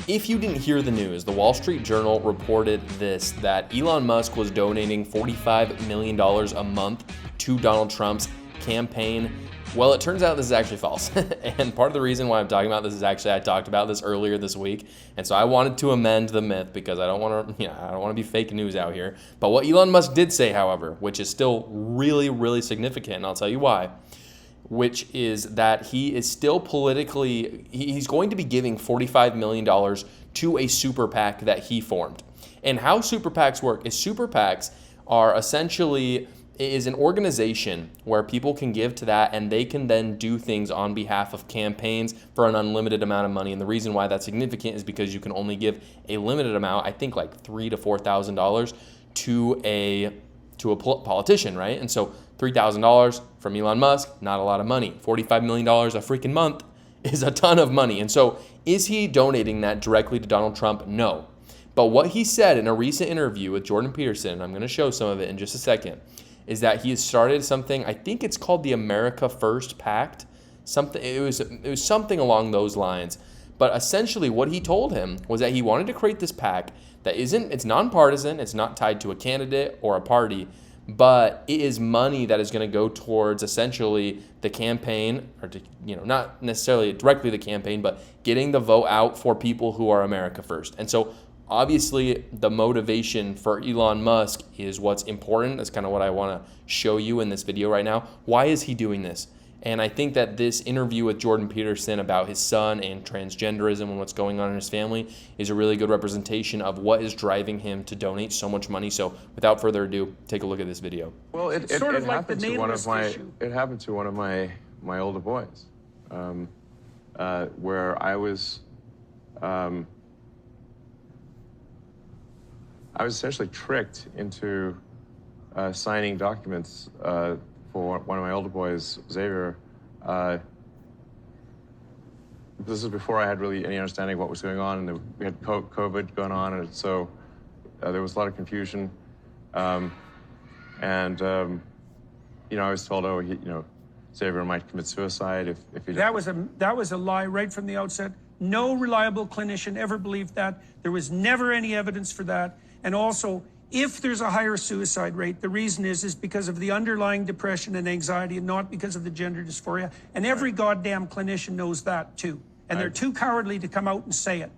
If you didn't hear the news, the Wall Street Journal reported that Elon Musk was donating $45 million a month to Donald Trump's campaign. Well, it turns out this is actually false. And part of the reason why I'm talking about this is actually I talked about this earlier this week. And so I wanted to amend the myth because I don't want to be fake news out here. But what Elon Musk did say, however, which is still really, really significant, and I'll tell you why, which is that he is still he's going to be giving $45 million to a super PAC that he formed. And how super PACs work is super PACs are essentially is an organization where people can give to that and they can then do things on behalf of campaigns for an unlimited amount of money. And the reason why that's significant is because you can only give a limited amount, I think like $3,000 to $4,000 to a politician, right? And so $3,000 from Elon Musk, not a lot of money. $45 million a freaking month is a ton of money. And so is he donating that directly to Donald Trump? No. But what he said in a recent interview with Jordan Peterson, I'm going to show some of it in just a second, is that he has started something, I think it's called the America First Pact. It was something along those lines. But essentially what he told him was that he wanted to create this PAC that it's nonpartisan, it's not tied to a candidate or a party, but it is money that is going to go towards essentially the campaign, or to, not necessarily directly the campaign, but getting the vote out for people who are America first. And so obviously the motivation for Elon Musk is what's important. That's kind of what I want to show you in this video right now. Why is he doing this? And I think that this interview with Jordan Peterson about his son and transgenderism and what's going on in his family is a really good representation of what is driving him to donate so much money. So without further ado, take a look at this video. Well, it happened to one of my older boys, where I was essentially tricked into signing documents for one of my older boys, Xavier. This is before I had really any understanding of what was going on, and we had COVID going on, and so there was a lot of confusion. I was told, Xavier might commit suicide if he did. That was a lie right from the outset. No reliable clinician ever believed that. There was never any evidence for that. And also, if there's a higher suicide rate, the reason is because of the underlying depression and anxiety and not because of the gender dysphoria. And every goddamn clinician knows that too. And they're too cowardly to come out and say it.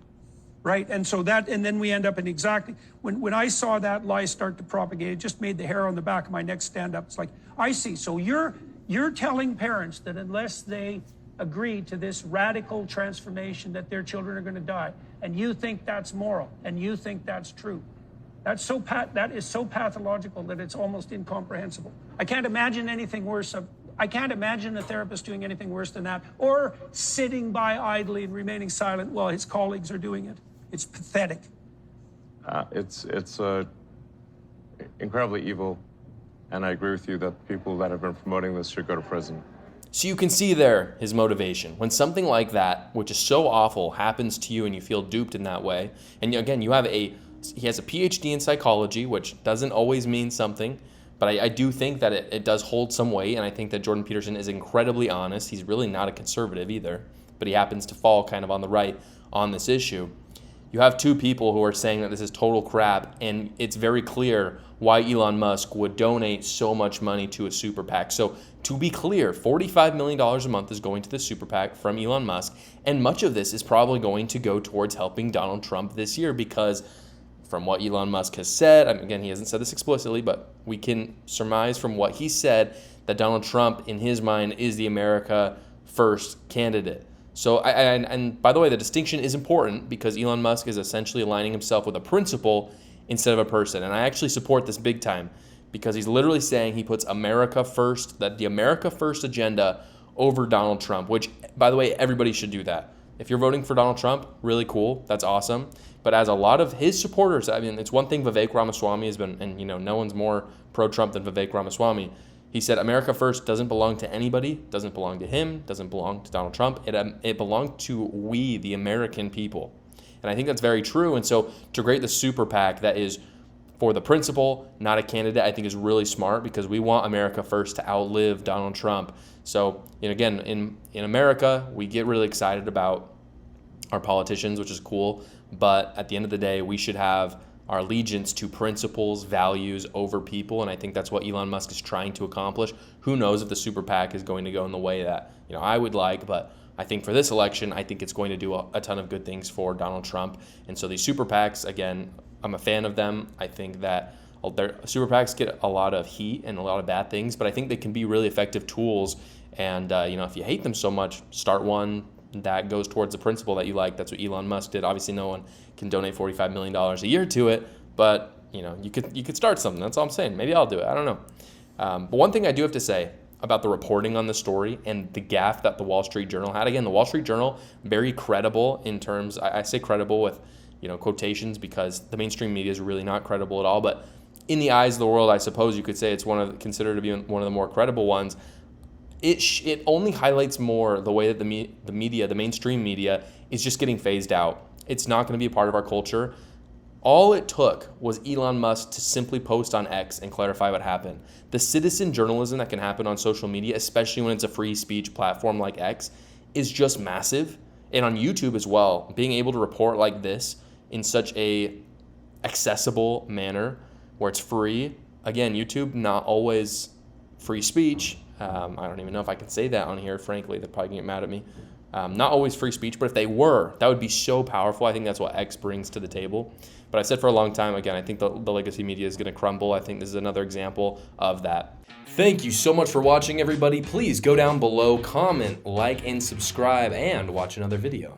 Right? And so and then we end up in exactly, when I saw that lie start to propagate, it just made the hair on the back of my neck stand up. It's like, I see. So you're telling parents that unless they agree to this radical transformation that their children are going to die, and you think that's moral, and you think that's true. That is so pathological that it's almost incomprehensible. I can't imagine anything worse. I can't imagine a therapist doing anything worse than that, or sitting by idly and remaining silent while his colleagues are doing it. It's pathetic. It's incredibly evil, and I agree with you that people that have been promoting this should go to prison. So you can see there his motivation. When something like that, which is so awful, happens to you and you feel duped in that way, and again, he has a PhD in psychology, which doesn't always mean something, but I do think that it does hold some weight, and I think that Jordan Peterson is incredibly honest. He's really not a conservative either, but he happens to fall kind of on the right on this issue. You have two people who are saying that this is total crap, and it's very clear why Elon Musk would donate so much money to a super PAC. So to be clear, $45 million a month is going to the super PAC from Elon Musk, and much of this is probably going to go towards helping Donald Trump this year because from what Elon Musk has said, again, he hasn't said this explicitly, but we can surmise from what he said that Donald Trump, in his mind, is the America First candidate. So, and by the way, the distinction is important because Elon Musk is essentially aligning himself with a principle instead of a person. And I actually support this big time because he's literally saying he puts America first, that the America First agenda over Donald Trump, which, by the way, everybody should do that. If you're voting for Donald Trump, really cool. That's awesome. But as a lot of his supporters, it's one thing Vivek Ramaswamy has been, and no one's more pro-Trump than Vivek Ramaswamy. He said America First doesn't belong to anybody, doesn't belong to him, doesn't belong to Donald Trump. It belonged to we, the American people. And I think that's very true. And so to create the super PAC that is for the principle, not a candidate, I think is really smart because we want America First to outlive Donald Trump. So, again, in America, we get really excited about our politicians, which is cool. But at the end of the day, we should have our allegiance to principles, values over people. And I think that's what Elon Musk is trying to accomplish. Who knows if the super PAC is going to go in the way that, I would like, but I think for this election, I think it's going to do a ton of good things for Donald Trump. And so these super PACs, again, I'm a fan of them. I think that their super PACs get a lot of heat and a lot of bad things, but I think they can be really effective tools. And, if you hate them so much, start one that goes towards the principle that you like. That's what Elon Musk did. Obviously, no one can donate $45 million a year to it, but, you could start something. That's all I'm saying. Maybe I'll do it. I don't know. But one thing I do have to say about the reporting on the story and the gaffe that the Wall Street Journal had. Again, the Wall Street Journal, very credible in terms, I say credible with, quotations, because the mainstream media is really not credible at all. But in the eyes of the world, I suppose you could say it's considered to be one of the more credible ones. It only highlights more the way that the media, the mainstream media, is just getting phased out. It's not going to be a part of our culture. All it took was Elon Musk to simply post on X and clarify what happened. The citizen journalism that can happen on social media, especially when it's a free speech platform like X, is just massive. And on YouTube as well, being able to report like this in such a accessible manner where it's free. Again, YouTube, not always free speech. I don't even know if I can say that on here, frankly. They're probably going to get mad at me. Not always free speech, but if they were, that would be so powerful. I think that's what X brings to the table. But I've said for a long time, again, I think the legacy media is going to crumble. I think this is another example of that. Thank you so much for watching, everybody. Please go down below, comment, like, and subscribe, and watch another video.